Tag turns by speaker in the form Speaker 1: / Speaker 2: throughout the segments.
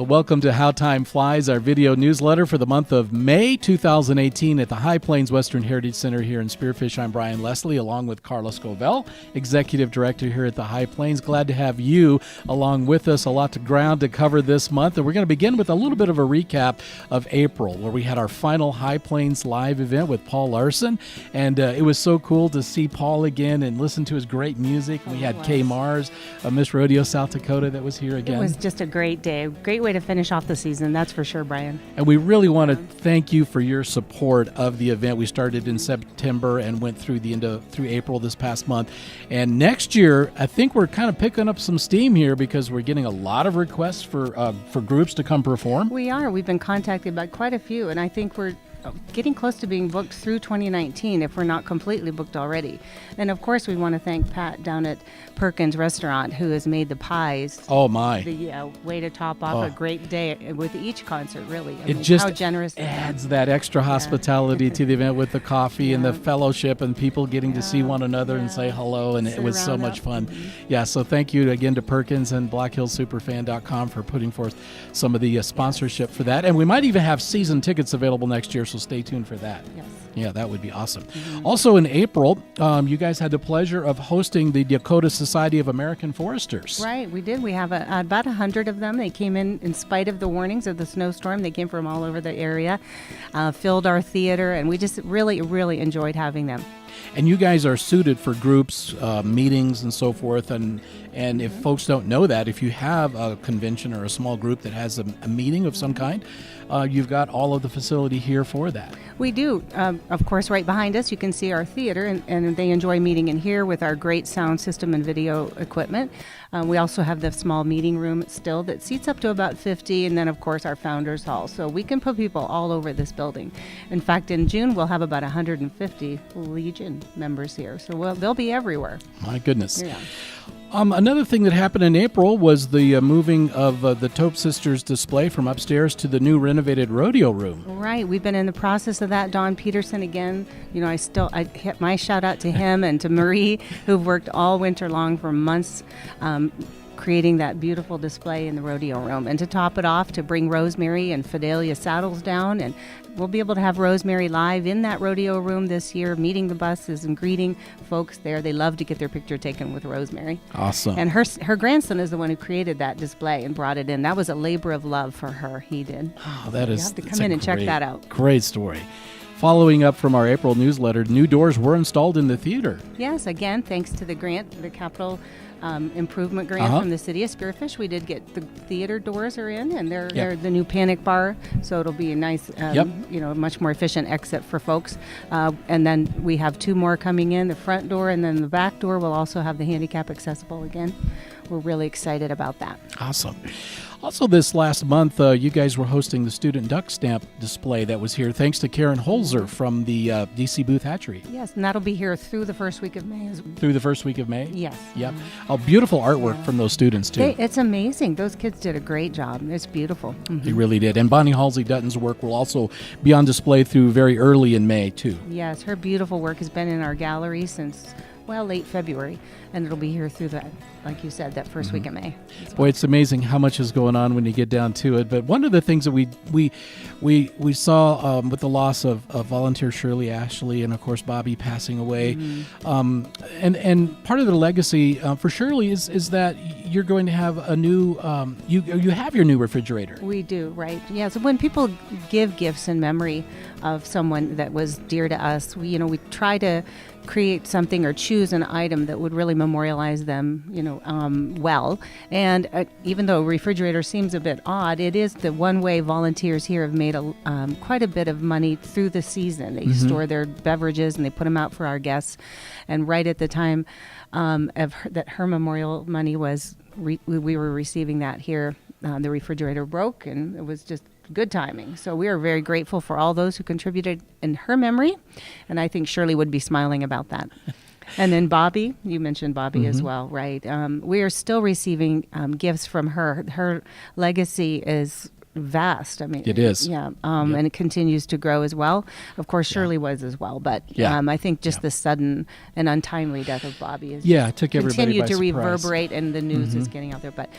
Speaker 1: Well, welcome to How Time Flies, our video newsletter for the month of May 2018 at the High Plains Western Heritage Center here in Spearfish. I'm Brian Leslie, along with Carla Scovell, Executive Director here at the High Plains. Glad to have you along with us. A lot of ground to cover this month, and we're going to begin with a little bit of a recap of April, where we had our final High Plains Live event with Paul Larson, and it was so cool to see Paul again and listen to his great music. We had Kay Mars, Miss Rodeo South Dakota, that was here again.
Speaker 2: It was just a great day. Great way to finish off the season, that's for sure, Brian.
Speaker 1: And we really want to thank you for your support of the event. We started in September and went through through April this past month. And next year, I think we're kind of picking up some steam here because we're getting a lot of requests for groups to come perform.
Speaker 2: We are. We've been contacted by quite a few, and I think we're getting close to being booked through 2019 if we're not completely booked already. And of course, we want to thank Pat down at Perkins Restaurant, who has made the pies.
Speaker 1: Oh my!
Speaker 2: The way to top off a great day with each concert. Really,
Speaker 1: I mean, just
Speaker 2: how generous
Speaker 1: adds that extra hospitality to the event with the coffee and the fellowship and people getting to see one another and say hello, and it was so much fun. Yeah, so thank you again to Perkins and BlackHillSuperFan.com for putting forth some of the sponsorship for that, and we might even have season tickets available next year. So stay tuned for that.
Speaker 2: Yes.
Speaker 1: Yeah, that would be awesome. Also in April, you guys had the pleasure of hosting the Dakota Society of American Foresters.
Speaker 2: Right, we did. We have about 100 of them. They came in spite of the warnings of the snowstorm. They came from all over the area, filled our theater, and we just really, really enjoyed having them.
Speaker 1: And you guys are suited for groups, meetings, and so forth. And if folks don't know that, if you have a convention or a small group that has a meeting of some kind, you've got all of the facility here for that.
Speaker 2: We do. Of course, right behind us, you can see our theater, and they enjoy meeting in here with our great sound system and video equipment. We also have the small meeting room still that seats up to about 50, and then, of course, our Founders Hall. So we can put people all over this building. In fact, in June, we'll have about 150 Legion members here. So they'll be everywhere.
Speaker 1: My goodness.
Speaker 2: Yeah.
Speaker 1: Another thing that happened in April was the moving of the Taupe Sisters display from upstairs to the new renovated rodeo room.
Speaker 2: Right. We've been in the process of that. Don Peterson, again, I hit my shout out to him and to Marie, who've worked all winter long for months creating that beautiful display in the rodeo room. And to top it off, to bring Rosemary and Fidelia saddles down, and we'll be able to have Rosemary live in that rodeo room this year, meeting the buses and greeting folks there. They love to get their picture taken with Rosemary.
Speaker 1: Awesome.
Speaker 2: And her grandson is the one who created that display and brought it in. That was a labor of love for her. He did.
Speaker 1: Oh, that is.
Speaker 2: You have to come in and check that out.
Speaker 1: Great story. Following up from our April newsletter, new doors were installed in the theater.
Speaker 2: Yes, again, thanks to the grant, the capital improvement grant from the city of Spearfish. We did get the theater doors are in, and they're the new panic bar, so it'll be a nice, much more efficient exit for folks. And then we have two more coming in, the front door, and then the back door will also have the handicap accessible again. We're really excited about that.
Speaker 1: Awesome. Also this last month, you guys were hosting the student duck stamp display that was here, thanks to Karen Holzer from the DC Booth Hatchery.
Speaker 2: Yes, and that'll be here through the first week of May.
Speaker 1: Through the first week of May?
Speaker 2: Yes.
Speaker 1: Yep. Oh, beautiful artwork from those students, too.
Speaker 2: It's amazing. Those kids did a great job. It's beautiful.
Speaker 1: They really did. And Bonnie Halsey Dutton's work will also be on display through very early in May, too.
Speaker 2: Yes, her beautiful work has been in our gallery since late February, and it'll be here through that, like you said, that first week of May.
Speaker 1: Boy, it's amazing how much is going on when you get down to it. But one of the things that we saw with the loss of volunteer Shirley Ashley and of course Bobbie passing away, and part of the legacy for Shirley is that you're going to have a new you have your new refrigerator.
Speaker 2: We do, right? Yeah. So when people give gifts in memory of someone that was dear to us, we try to create something or choose an item that would really memorialize them, well. And even though a refrigerator seems a bit odd, it is the one way volunteers here have made quite a bit of money through the season. They store their beverages and they put them out for our guests. And right at the time that her memorial money was, we were receiving that here. The refrigerator broke, and it was just good timing. So we are very grateful for all those who contributed in her memory, and I think Shirley would be smiling about that. And then Bobbie, you mentioned Bobbie as well, right? We are still receiving gifts from her. Her legacy is vast. I mean,
Speaker 1: it is.
Speaker 2: Yeah. And it continues to grow as well. Of course, Shirley was as well. But I think just the sudden and untimely death of Bobbie is
Speaker 1: it took everybody by
Speaker 2: continued to
Speaker 1: surprise.
Speaker 2: reverberate, and the news is getting out there. But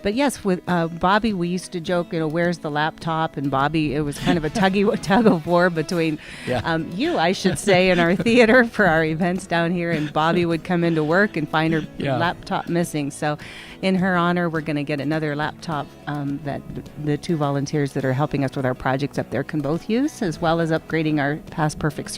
Speaker 2: But yes, with Bobbie, we used to joke, where's the laptop? And Bobbie, it was kind of a tug of war between you, I should say, in our theater for our events down here. And Bobbie would come into work and find her laptop missing. So in her honor, we're going to get another laptop that the two volunteers that are helping us with our projects up there can both use, as well as upgrading our Past Perfect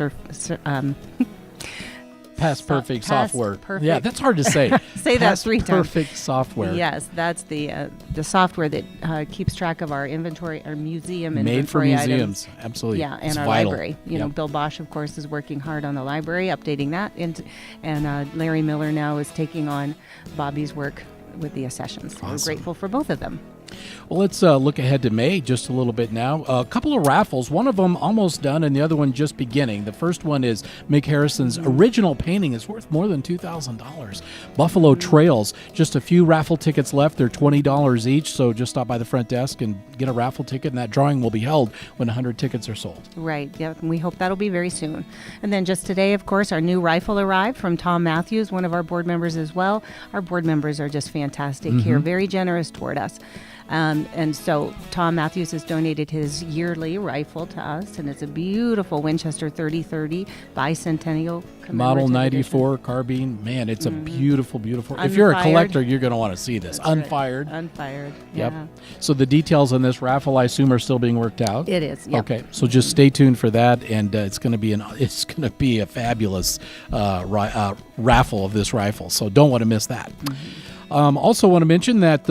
Speaker 1: Past Perfect software.
Speaker 2: Perfect.
Speaker 1: Yeah, that's hard to say.
Speaker 2: Say that 3 times.
Speaker 1: Perfect software.
Speaker 2: Yes, that's the software that keeps track of our inventory, our museum
Speaker 1: Made
Speaker 2: inventory
Speaker 1: for museums.
Speaker 2: items.
Speaker 1: Absolutely.
Speaker 2: Yeah, and
Speaker 1: it's
Speaker 2: our
Speaker 1: vital.
Speaker 2: library. Bill Bosch, of course, is working hard on the library, updating that, and Larry Miller now is taking on Bobbie's work with the accessions. So we're grateful for both of them.
Speaker 1: Well, let's look ahead to May just a little bit now. A couple of raffles, one of them almost done and the other one just beginning. The first one is Mick Harrison's original painting. Is worth more than $2,000. Buffalo Trails, just a few raffle tickets left. They're $20 each, so just stop by the front desk and get a raffle ticket, and that drawing will be held when 100 tickets are sold.
Speaker 2: Right, yeah, and we hope that'll be very soon. And then just today, of course, our new rifle arrived from Tom Matthews, one of our board members as well. Our board members are just fantastic here, very generous toward us. And so Tom Matthews has donated his yearly rifle to us, and it's a beautiful Winchester 30-30 bicentennial
Speaker 1: Model 94
Speaker 2: edition.
Speaker 1: Carbine. Man, it's a beautiful, beautiful.
Speaker 2: Unfired.
Speaker 1: If you're a collector, you're going to want to see this.
Speaker 2: That's
Speaker 1: Unfired.
Speaker 2: Right. Unfired.
Speaker 1: Yep.
Speaker 2: Yeah.
Speaker 1: So the details on this raffle, I assume, are still being worked out.
Speaker 2: It is. Yep.
Speaker 1: Okay. So just stay tuned for that, and it's going to be a fabulous raffle of this rifle. So don't want to miss that. Also want to mention that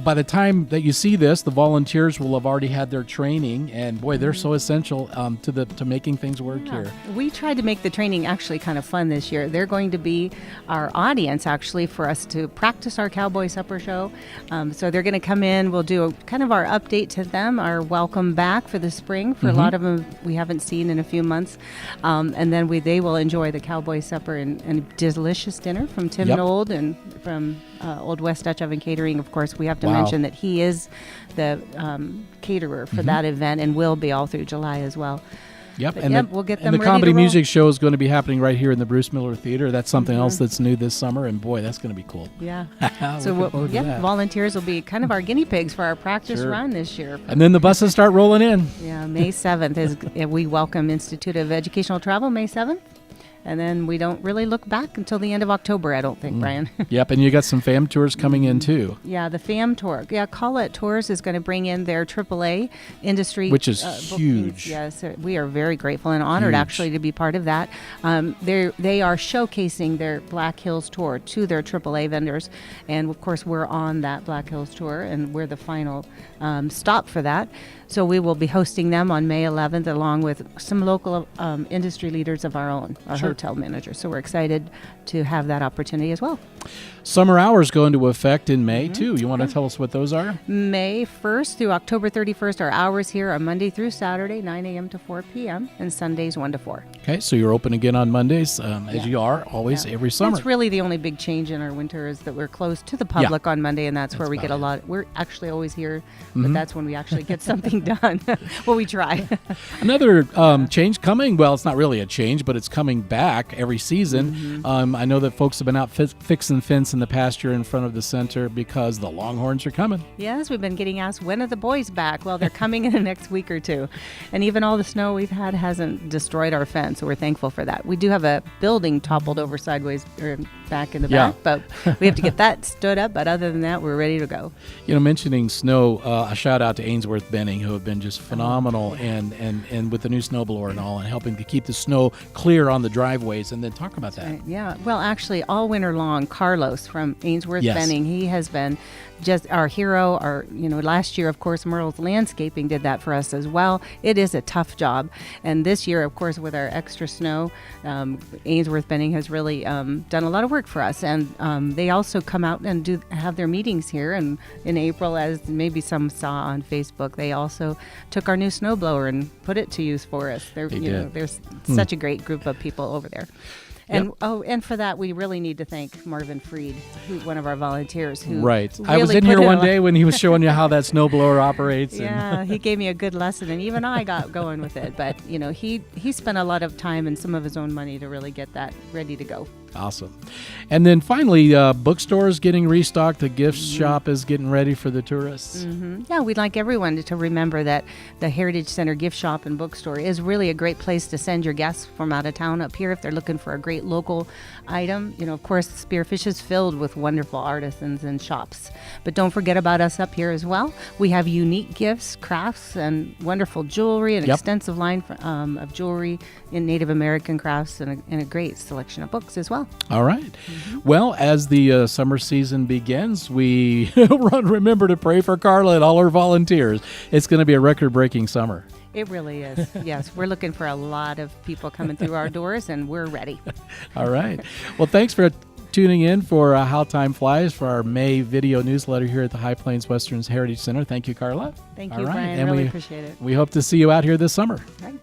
Speaker 1: by the time that you see this, the volunteers will have already had their training, and boy, they're so essential to making things work here.
Speaker 2: We tried to make the training actually kind of fun this year. They're going to be our audience actually for us to practice our cowboy supper show. So they're going to come in. We'll do kind of our update to them, our welcome back for the spring. For a lot of them, we haven't seen in a few months, and then they will enjoy the cowboy supper and delicious dinner from Tim Nold and from Old West Dutch Oven Catering. Of course, we have to mention that he is the caterer for that event and will be all through July as well.
Speaker 1: Yep,
Speaker 2: We'll get them
Speaker 1: and the
Speaker 2: ready
Speaker 1: comedy
Speaker 2: to roll.
Speaker 1: music show is going to be happening right here in the Bruce Miller Theater. That's something else that's new this summer, and boy, that's going to be cool.
Speaker 2: Yeah.
Speaker 1: So
Speaker 2: volunteers will be kind of our guinea pigs for our practice run this year.
Speaker 1: And then the buses start rolling in.
Speaker 2: Yeah, May 7th is we welcome Institute of Educational Travel, May 7th. And then we don't really look back until the end of October, I don't think, Brian.
Speaker 1: Yep, and you got some FAM tours coming in, too.
Speaker 2: Yeah, the FAM tour. Yeah, Call It Tours is going to bring in their AAA industry.
Speaker 1: Which is
Speaker 2: huge.
Speaker 1: huge.
Speaker 2: Yes, we are very grateful and honored, actually, to be part of that. They are showcasing their Black Hills tour to their AAA vendors. And, of course, we're on that Black Hills tour, and we're the final stop for that. So we will be hosting them on May 11th, along with some local industry leaders of our own, our hotel managers. So we're excited to have that opportunity as well.
Speaker 1: Summer hours go into effect in May, too. You want to tell us what those are?
Speaker 2: May 1st through October 31st, our hours here are Monday through Saturday, 9 a.m. to 4 p.m., and Sundays 1 to 4.
Speaker 1: Okay, so you're open again on Mondays, as you are always every summer.
Speaker 2: That's really the only big change in our winter is that we're closed to the public on Monday, and that's where we get a lot. We're actually always here, but that's when we actually get something done. Well, we try.
Speaker 1: Another change coming. Well, it's not really a change, but it's coming back every season. I know that folks have been out fixing fence in the pasture in front of the center because the Longhorns are coming.
Speaker 2: Yes, we've been getting asked, when are the boys back? Well, they're coming in the next week or two. And even all the snow we've had hasn't destroyed our fence, so we're thankful for that. We do have a building toppled over sideways or back in the back, but we have to get that stood up. But other than that, we're ready to go.
Speaker 1: You know, mentioning snow, a shout out to Ainsworth-Benning, who have been just phenomenal and with the new snowblower and all, and helping to keep the snow clear on the driveways. And then talk about that.
Speaker 2: Yeah, well, actually, all winter long, Carlos from Ainsworth-Benning, he has been just our hero. Last year, of course, Merle's Landscaping did that for us as well. It is a tough job. And this year, of course, with our extra snow, Ainsworth-Benning has really done a lot of work for us. And they also come out and have their meetings here. And in April, as maybe some saw on Facebook, they also took our new snowblower and put it to use for us. There's such a great group of people over there. And and for that, we really need to thank Marvin Freed, one of our volunteers. Who
Speaker 1: right.
Speaker 2: Really
Speaker 1: I was in here one day when he was showing you how that snowblower operates.
Speaker 2: Yeah, he gave me a good lesson, and even I got going with it. But, he spent a lot of time and some of his own money to really get that ready to go.
Speaker 1: Awesome. And then finally, bookstores getting restocked. The gift shop is getting ready for the tourists.
Speaker 2: Yeah, we'd like everyone to remember that the Heritage Center gift shop and bookstore is really a great place to send your guests from out of town up here if they're looking for a great local item. You know, of course, Spearfish is filled with wonderful artisans and shops. But don't forget about us up here as well. We have unique gifts, crafts, and wonderful jewelry, an extensive line of jewelry in Native American crafts, and a great selection of books as well.
Speaker 1: All right. Well, as the summer season begins, we remember to pray for Carla and all her volunteers. It's going to be a record-breaking summer.
Speaker 2: It really is. Yes, we're looking for a lot of people coming through our doors, and we're ready.
Speaker 1: All right. Well, thanks for tuning in for How Time Flies for our May video newsletter here at the High Plains Western's Heritage Center. Thank you, Carla.
Speaker 2: Thank you,
Speaker 1: All right.
Speaker 2: Brian.
Speaker 1: And
Speaker 2: really appreciate it.
Speaker 1: We hope to see you out here this summer.
Speaker 2: Right.